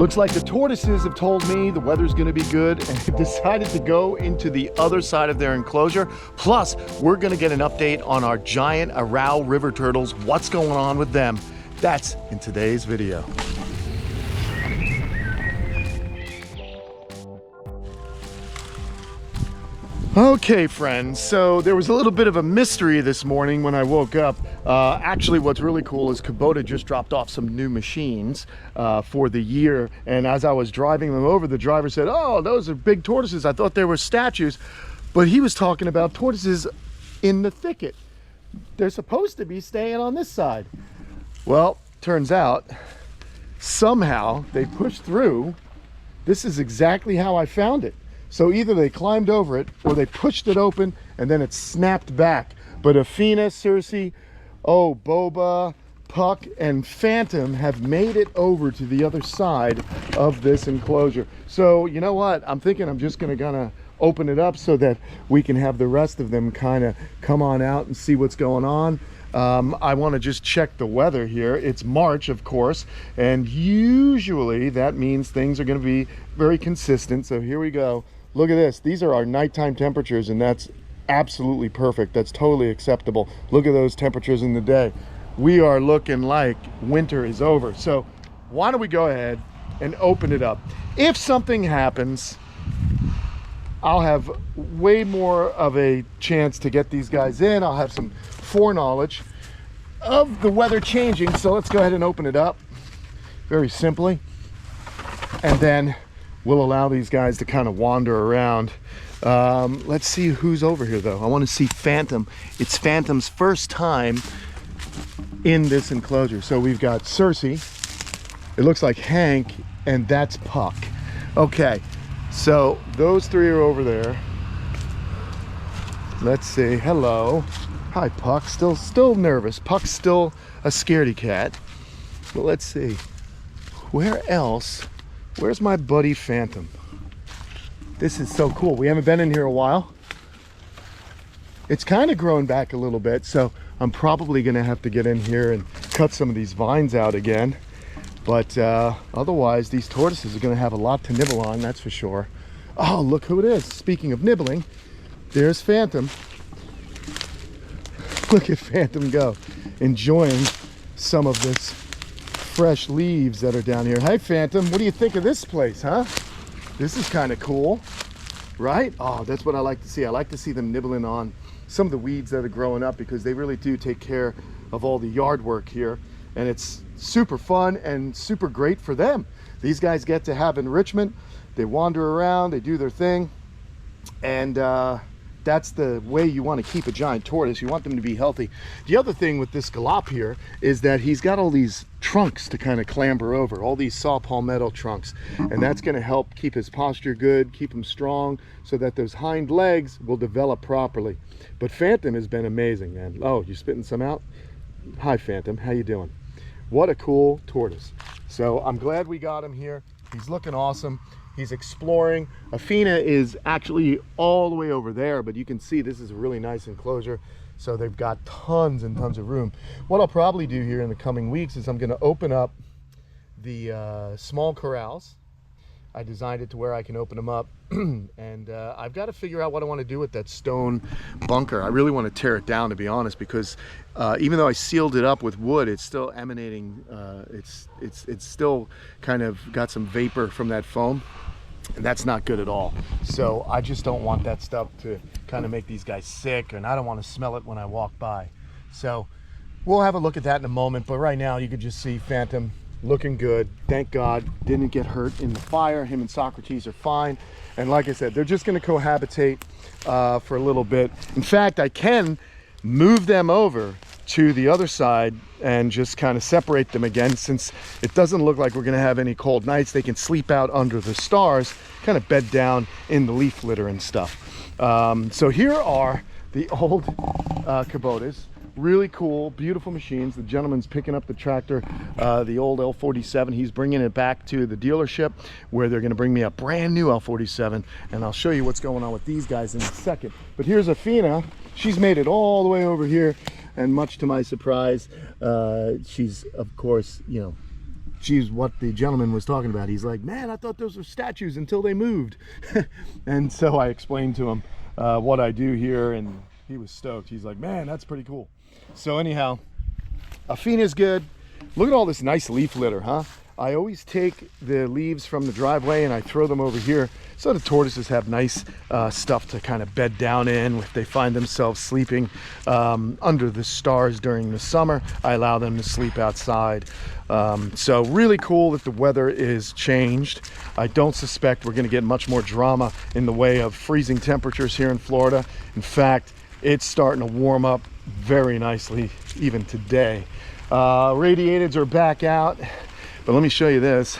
Looks like the tortoises have told me the weather's gonna be good and have decided to go into the other side of their enclosure. Plus, we're gonna get an update on our giant Arrau River turtles. What's going on with them? That's in today's video. Okay, friends, so there was a little bit of a mystery this morning when I woke up. Actually, what's really cool is Kubota just dropped off some new machines for the year. And as I was driving them over, the driver said, "Oh, those are big tortoises. I thought they were statues." But he was talking about tortoises in the thicket. They're supposed to be staying on this side. Well, turns out somehow they pushed through. This is exactly how I found it. So either they climbed over it or they pushed it open and then it snapped back. But Athena, Circe, Boba, Puck, and Phantom have made it over to the other side of this enclosure. So you know what? I'm thinking I'm just gonna open it up so that we can have the rest of them kind of come on out and see what's going on. I want to just check the weather here. It's March, of course, and usually that means things are going to be very consistent. So here we go. Look at this. These are our nighttime temperatures, and that's absolutely perfect. That's totally acceptable. Look at those temperatures in the day. We are looking like winter is over. So why don't we go ahead and open it up? If something happens, I'll have way more of a chance to get these guys in. I'll have some foreknowledge of the weather changing. So let's go ahead and open it up very simply. And then we'll allow these guys to kind of wander around. Let's see who's over here though. I want to see Phantom. It's Phantom's first time in this enclosure. So we've got Circe. It looks like Hank, and that's Puck. Okay, so those three are over there. Let's see. Hello. Hi, Puck. Still nervous. Puck's still a scaredy cat. But let's see. Where else? Where's my buddy Phantom? This is so cool. We haven't been in here a while. It's kind of grown back a little bit, so I'm probably gonna have to get in here and cut some of these vines out again. But otherwise, these tortoises are gonna have a lot to nibble on, that's for sure. Oh, look who it is. Speaking of nibbling, there's Phantom. Look at Phantom go, enjoying some of this fresh leaves that are down here. Hi, Phantom. What do you think of this place, huh? This is kind of cool, right? Oh, that's what I like to see. I like to see them nibbling on some of the weeds that are growing up, because they really do take care of all the yard work here. And it's super fun and super great for them. These guys get to have enrichment. They wander around, they do their thing. And that's the way you want to keep a giant tortoise. You want them to be healthy. The other thing with this Galop here is that he's got all these trunks to kind of clamber over, all these saw palmetto trunks, and that's going to help keep his posture good, keep him strong, so that those hind legs will develop properly. But Phantom has been amazing, man. Oh, you spitting some out? Hi, Phantom. How you doing? What a cool tortoise. So I'm glad we got him here. He's looking awesome. He's exploring. Athena is actually all the way over there, but you can see this is a really nice enclosure. So they've got tons and tons of room. What I'll probably do here in the coming weeks is I'm going to open up the small corrals. I designed it to where I can open them up. And I've got to figure out what I want to do with that stone bunker. I really want to tear it down, to be honest, because even though I sealed it up with wood, it's still emanating. It's still kind of got some vapor from that foam, and that's not good at all. So I just don't want that stuff to kind of make these guys sick, and I don't want to smell it when I walk by. So we'll have a look at that in a moment, but right now you could just see Phantom looking good. Thank God didn't get hurt in the fire. Him and Socrates are fine, and like I said, they're just going to cohabitate for a little bit. In fact, I can move them over to the other side and just kind of separate them again, since it doesn't look like we're going to have any cold nights. They can sleep out under the stars, kind of bed down in the leaf litter and stuff. So here are the old Kubotas. Really cool, beautiful machines. The gentleman's picking up the tractor, the old L47. He's bringing it back to the dealership, where they're going to bring me a brand new L47, and I'll show you what's going on with these guys in a second. But here's Athena. She's made it all the way over here, and much to my surprise, she's, of course, you know, she's what the gentleman was talking about. He's like, man, I thought those were statues until they moved. And so I explained to him what I do here, and he was stoked. He's like, man, that's pretty cool. So anyhow, Afina's good. Look at all this nice leaf litter, huh? I always take the leaves from the driveway and I throw them over here so the tortoises have nice stuff to kind of bed down in if they find themselves sleeping under the stars during the summer. I allow them to sleep outside. So really cool that the weather is changed. I don't suspect we're going to get much more drama in the way of freezing temperatures here in Florida. In fact, it's starting to warm up very nicely even today. Radiators are back out. But let me show you this.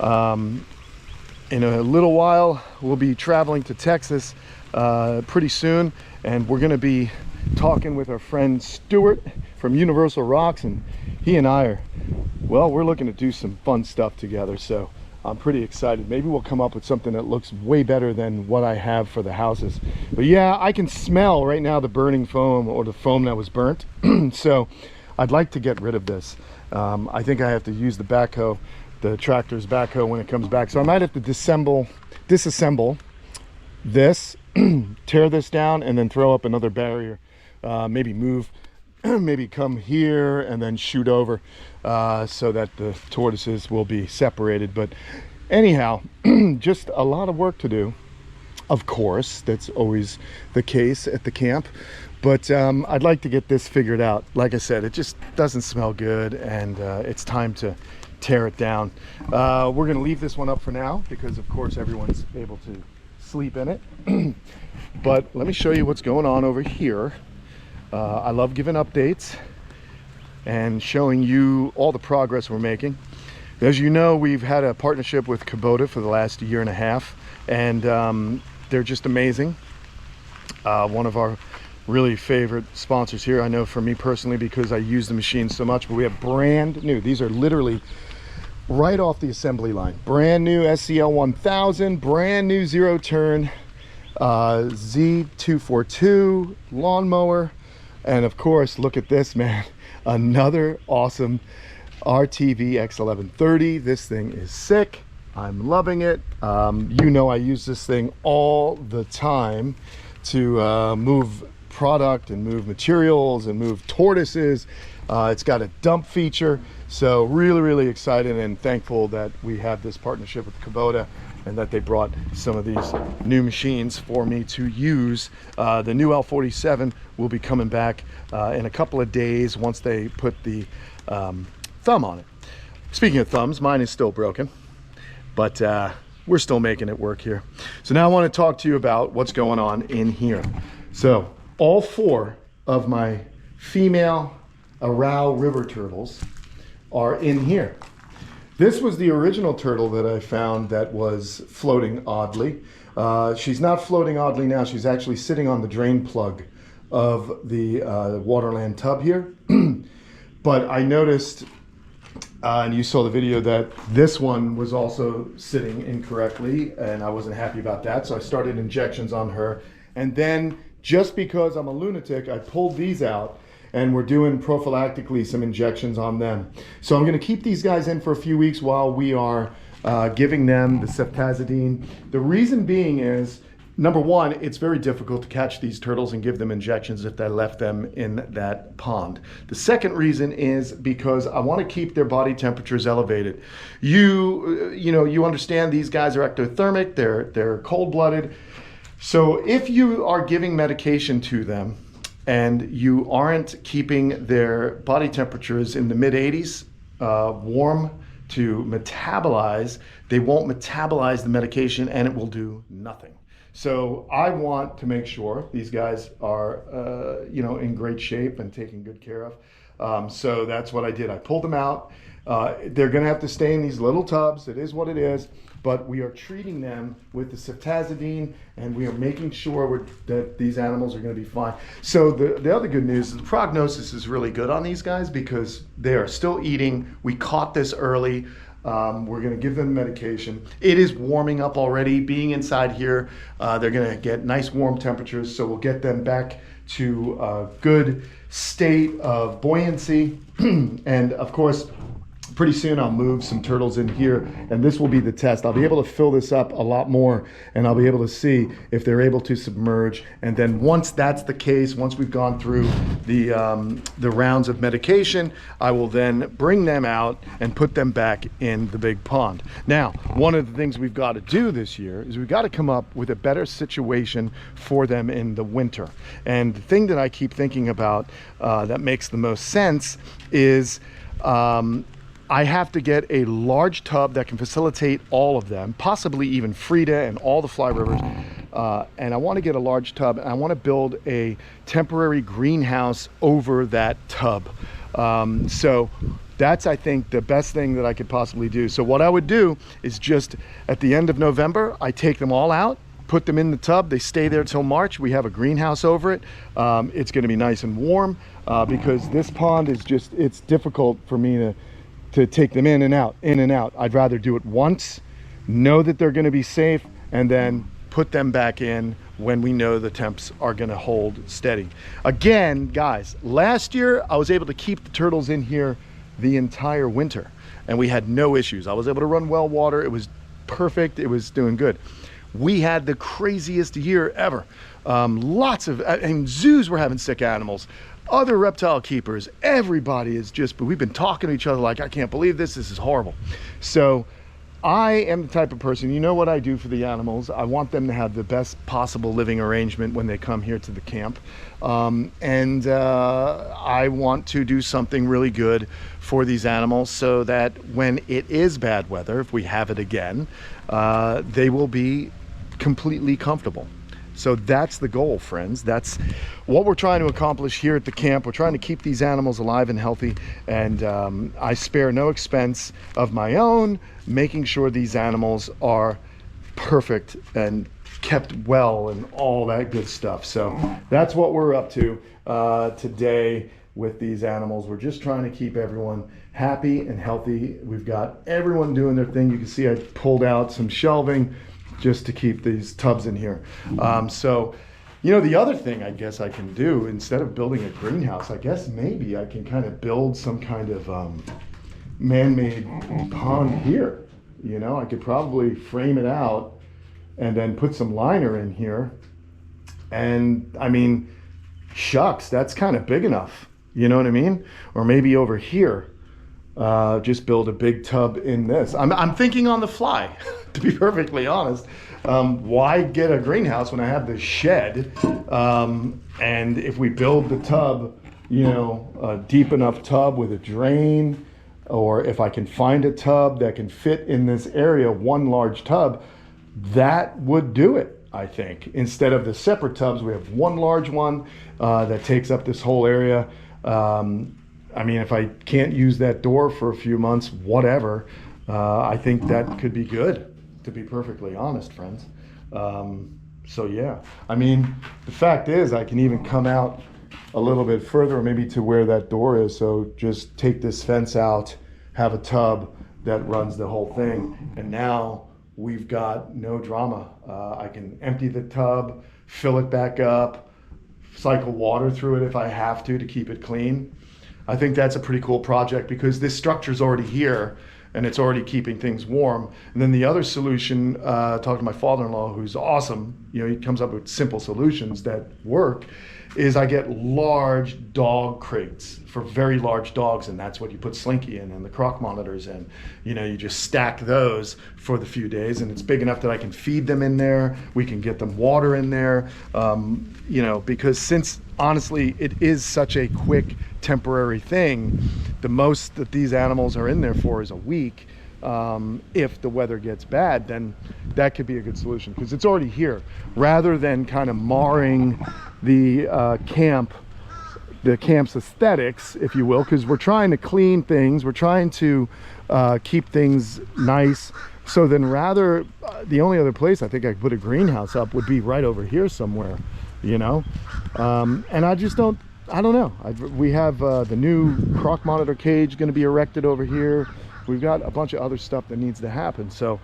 In a little while, we'll be traveling to Texas pretty soon, and we're going to be talking with our friend Stuart from Universal Rocks, and he and I are, well, we're looking to do some fun stuff together, so I'm pretty excited. Maybe we'll come up with something that looks way better than what I have for the houses. But yeah, I can smell right now the burning foam, or the foam that was burnt. So I'd like to get rid of this. I think I have to use the backhoe, the tractor's backhoe, when it comes back. So I might have to disassemble this, tear this down, and then throw up another barrier. Maybe move, maybe come here and then shoot over so that the tortoises will be separated. But anyhow, just a lot of work to do. Of course, that's always the case at the camp. But I'd like to get this figured out. Like I said, it just doesn't smell good, and it's time to tear it down. We're going to leave this one up for now because, of course, everyone's able to sleep in it. But let me show you what's going on over here. I love giving updates and showing you all the progress we're making. As you know, we've had a partnership with Kubota for the last year and a half, and they're just amazing. One of our really favorite sponsors here, I know for me personally, because I use the machine so much. But we have brand new, these are literally right off the assembly line, brand new SCL 1000, brand new zero turn Z242 lawnmower. And of course, look at this, man, another awesome RTV X1130. This thing is sick. I'm loving it. You know, I use this thing all the time to move product and move materials and move tortoises. It's got a dump feature, so really excited and thankful that we have this partnership with Kubota and that they brought some of these new machines for me to use. The new L47 will be coming back in a couple of days once they put the thumb on it. Speaking of thumbs, mine is still broken, but we're still making it work here. So now I want to talk to you about what's going on in here. So all 4 of my female Arrau River turtles are in here. This was the original turtle that I found that was floating oddly. She's not floating oddly now. She's actually sitting on the drain plug of the Waterland tub here. But I noticed, and you saw the video, that this one was also sitting incorrectly, and I wasn't happy about that. So I started injections on her. And then, just because I'm a lunatic, I pulled these out, and we're doing prophylactically some injections on them. So I'm gonna keep these guys in for a few weeks while we are giving them the ceftazidime. The reason being is, number one, it's very difficult to catch these turtles and give them injections if they left them in that pond. The second reason is because I want to keep their body temperatures elevated. You understand these guys are ectothermic, they're cold-blooded. So if you are giving medication to them and you aren't keeping their body temperatures in the mid-80s, warm to metabolize, they won't metabolize the medication and it will do nothing. So I want to make sure these guys are, in great shape and taken good care of. So that's what I did. I pulled them out. They're going to have to stay in these little tubs. It is what it is. But we are treating them with the ceftazidime, and we are making sure that these animals are going to be fine. So the other good news is the prognosis is really good on these guys because they are still eating. We caught this early. We're going to give them medication. It is warming up already. Being inside here, they're going to get nice warm temperatures, so we'll get them back to a good state of buoyancy. And of course, pretty soon I'll move some turtles in here, and this will be the test. I'll be able to fill this up a lot more, and I'll be able to see if they're able to submerge. And then once that's the case, once we've gone through the rounds of medication, I will then bring them out and put them back in the big pond. Now, one of the things we've got to do this year is we've got to come up with a better situation for them in the winter. And the thing that I keep thinking about that makes the most sense is I have to get a large tub that can facilitate all of them, possibly even Frida and all the fly rivers. And I want to get a large tub, and I want to build a temporary greenhouse over that tub. So that's, I think, the best thing that I could possibly do. So what I would do is just at the end of November, I take them all out, put them in the tub. They stay there till March. We have a greenhouse over it. It's going to be nice and warm because this pond is just, it's difficult for me to take them in and out, in and out. I'd rather do it once, know that they're going to be safe, and then put them back in when we know the temps are going to hold steady. Again, guys, last year I was able to keep the turtles in here the entire winter, and we had no issues. I was able to run well water. It was perfect. It was doing good. We had the craziest year ever. Lots of, I mean, zoos were having sick animals. Other reptile keepers, everybody is just, but we've been talking to each other like, I can't believe this is horrible. So I am the type of person, you know what I do for the animals. I want them to have the best possible living arrangement when they come here to the camp. I want to do something really good for these animals so that when it is bad weather, if we have it again, they will be completely comfortable. So that's the goal, friends. That's what we're trying to accomplish here at the camp. We're trying to keep these animals alive and healthy, and I spare no expense of my own making sure these animals are perfect and kept well and all that good stuff. So that's what we're up to today with these animals. We're just trying to keep everyone happy and healthy. We've got everyone doing their thing. You can see I pulled out some shelving just to keep these tubs in here. So, you know, the other thing I guess I can do, instead of building a greenhouse, I guess maybe I can kind of build some kind of man-made pond here. You know, I could probably frame it out and then put some liner in here. And I mean, shucks, that's kind of big enough. You know what I mean? Or maybe over here, just build a big tub in this. I'm thinking on the fly, to be perfectly honest. Why get a greenhouse when I have this shed? And if we build the tub, you know, a deep enough tub with a drain, or if I can find a tub that can fit in this area, one large tub, that would do it, I think. Instead of the separate tubs, we have one large one that takes up this whole area. I mean, if I can't use that door for a few months, whatever, I think that could be good, to be perfectly honest, friends. So yeah, I mean, the fact is I can even come out a little bit further, or maybe to where that door is. So just take this fence out, have a tub that runs the whole thing. And now we've got no drama. I can empty the tub, fill it back up, cycle water through it if I have to keep it clean. I think that's a pretty cool project because this structure's already here and it's already keeping things warm. And then the other solution, talking to my father-in-law, who's awesome, you know, he comes up with simple solutions that work, is I get large dog crates for very large dogs, and that's what you put Slinky in and the croc monitors in. You know, you just stack those for the few days, and it's big enough that I can feed them in there. We can get them water in there, you know, because since honestly it is such a quick temporary thing, the most that these animals are in there for is a week. If the weather gets bad, then that could be a good solution because it's already here, rather than kind of marring the camp's aesthetics, if you will, because we're trying to clean things, we're trying to keep things nice. So then rather, the only other place I think I could put a greenhouse up would be right over here somewhere, you know. And I just don't know. We have the new croc monitor cage going to be erected over here. We've got a bunch of other stuff that needs to happen. So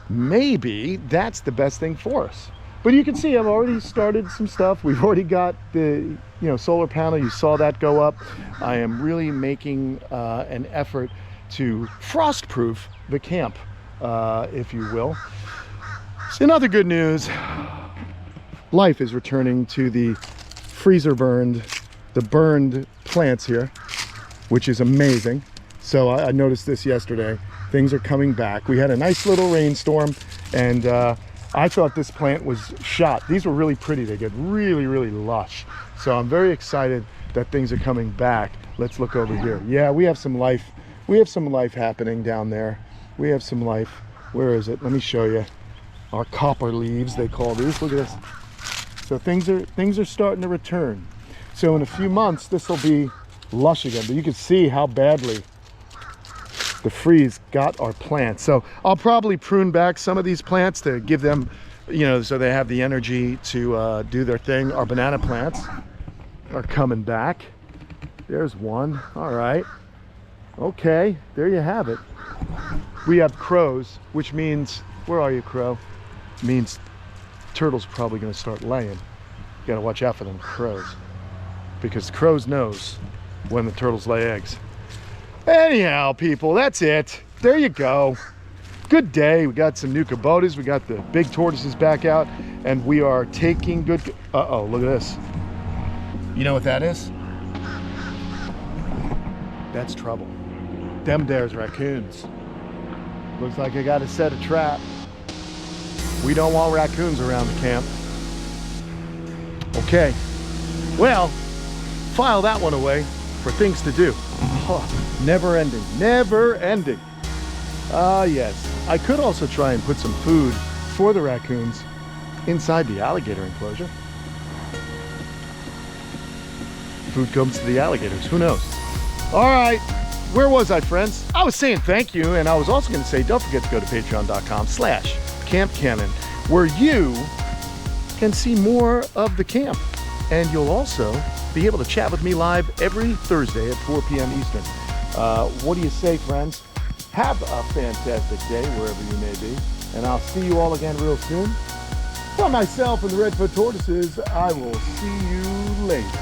maybe that's the best thing for us. But you can see I've already started some stuff. We've already got the, you know, solar panel. You saw that go up. I am really making an effort to frost-proof the camp, if you will. So in other good news, life is returning to the the burned plants here, which is amazing. So I noticed this yesterday. Things are coming back. We had a nice little rainstorm, and I thought this plant was shot. These were really pretty. They get really, really lush. So I'm very excited that things are coming back. Let's look over here. Yeah, we have some life. We have some life happening down there. We have some life. Where is it? Let me show you. Our copper leaves, they call these. Look at this. So things are starting to return. So in a few months, this will be lush again. But you can see how badly the freeze got our plants. So I'll probably prune back some of these plants to give them, you know, so they have the energy to do their thing. Our banana plants are coming back. There's one. All right. Okay, there you have it. We have crows, which means, where are you, crow? Means turtles probably going to start laying. You got to watch out for them crows, because crows knows when the turtles lay eggs. Anyhow, people, that's it. There you go. Good day. We got some new Kubotas. We got the big tortoises back out, and we are taking good. Uh-oh, look at this. You know what that is? That's trouble. Them there's raccoons. Looks like I got to set a trap. We don't want raccoons around the camp. Okay. Well, file that one away for things to do. Oh, never ending, never ending. Yes. I could also try and put some food for the raccoons inside the alligator enclosure. Food comes to the alligators, who knows? All right, where was I, friends? I was saying thank you, and I was also gonna say, don't forget to go to patreon.com/Kamp Kenan, where you can see more of the camp. And you'll also be able to chat with me live every Thursday at 4 p.m. Eastern. What do you say, friends? Have a fantastic day wherever you may be, and I'll see you all again real soon. For myself and the Redfoot Tortoises, I will see you later.